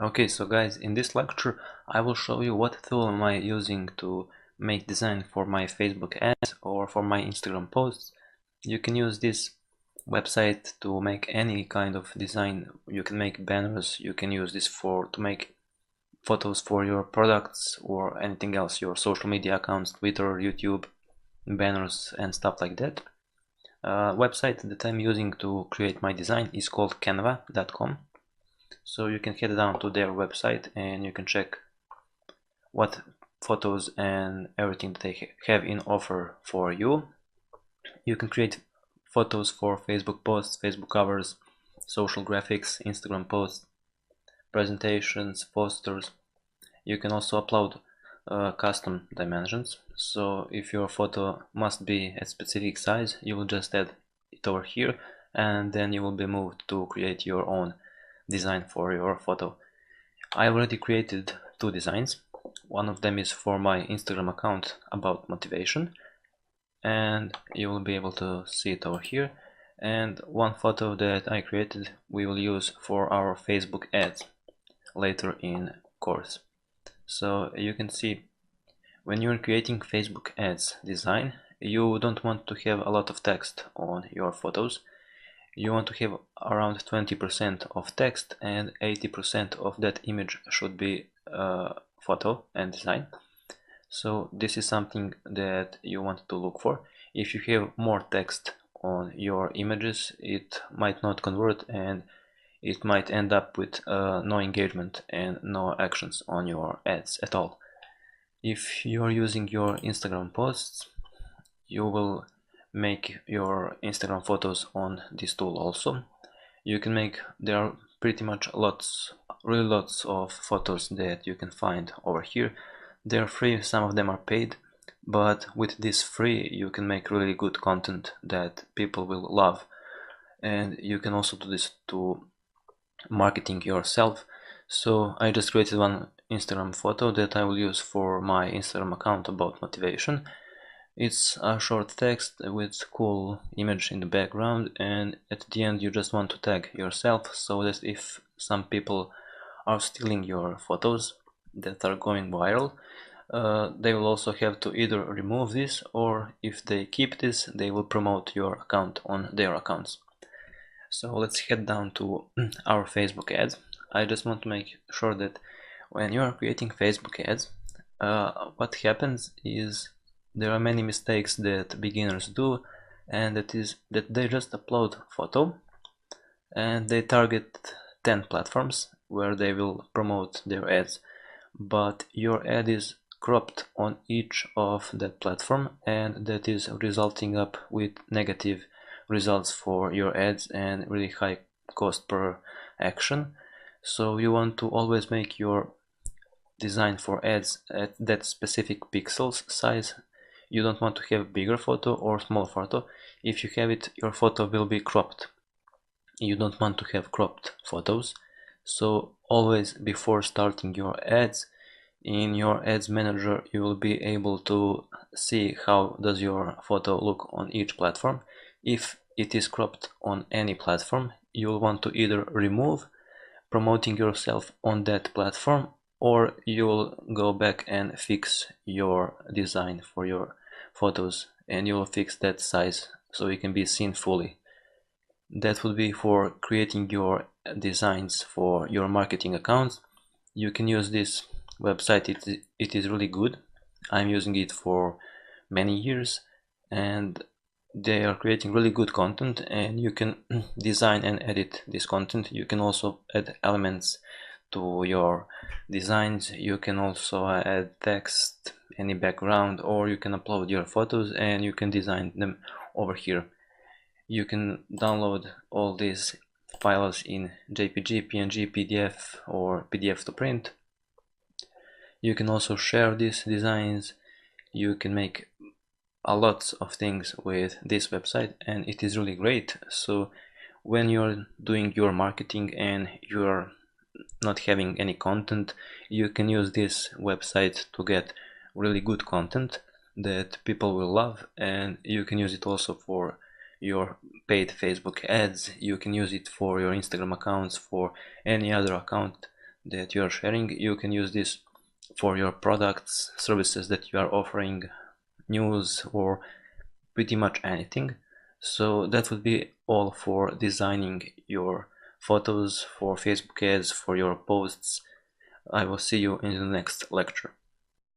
Okay, so guys, in this lecture I will show you what tool am I using to make design for my Facebook ads or for my Instagram posts. You can use this website to make any kind of design. You can make banners, you can use this to make photos for your products or anything else, your social media accounts, Twitter, YouTube, banners and stuff like that. Website that I'm using to create my design is called canva.com. So you can head down to their website and you can check what photos and everything that they have in offer for you. You can create photos for Facebook posts, Facebook covers, social graphics, Instagram posts, presentations, posters. You can also upload custom dimensions. So if your photo must be a specific size, you will just add it over here and then you will be moved to create your own design for your photo. I already created two designs. One of them is for my Instagram account about motivation, and you will be able to see it over here. And one photo that I created we will use for our Facebook ads later in course. So you can see when you're creating Facebook ads design, you don't want to have a lot of text on your photos. You want to have around 20% of text and 80% of that image should be photo and design. So this is something that you want to look for. If you have more text on your images, it might not convert and it might end up with no engagement and no actions on your ads at all. If you are using your Instagram posts, you will make your Instagram photos on this tool also. You can make, there are pretty much really lots of photos that you can find over here. They're free, some of them are paid, but with this free you can make really good content that people will love. And you can also do this to marketing yourself. So I just created one Instagram photo that I will use for my Instagram account about motivation. It's a short text with cool image in the background, and at the end you just want to tag yourself so that if some people are stealing your photos that are going viral, they will also have to either remove this, or if they keep this they will promote your account on their accounts. So let's head down to our Facebook ads. I just want to make sure that when you are creating Facebook ads, what happens is there are many mistakes that beginners do, and that is that they just upload photo and they target 10 platforms where they will promote their ads, but your ad is cropped on each of that platform, and that is resulting up with negative results for your ads and really high cost per action. So you want to always make your design for ads at that specific pixels size. You don't want to have bigger photo or small photo. If you have it, your photo will be cropped. You don't want to have cropped photos. So always before starting your ads, in your ads manager you will be able to see how does your photo look on each platform. If it is cropped on any platform, you'll want to either remove promoting yourself on that platform, or you'll go back and fix your design for your photos and you'll fix that size so it can be seen fully. That would be for creating your designs for your marketing accounts. You can use this website, it is really good. I'm using it for many years and they are creating really good content, and you can design and edit this content. You can also add elements to your designs. You can also add text, any background, or you can upload your photos and you can design them over here. You can download all these files in JPG, PNG, PDF, or PDF to print. You can also share these designs. You can make a lot of things with this website, and it is really great. So when you're doing your marketing and you're not having any content, you can use this website to get really good content that people will love, and you can use it also for your paid Facebook ads. You can use it for your Instagram accounts, for any other account that you are sharing. You can use this for your products, services that you are offering, news, or pretty much anything. So that would be all for designing your photos for Facebook ads, for your posts. I will see you in the next lecture.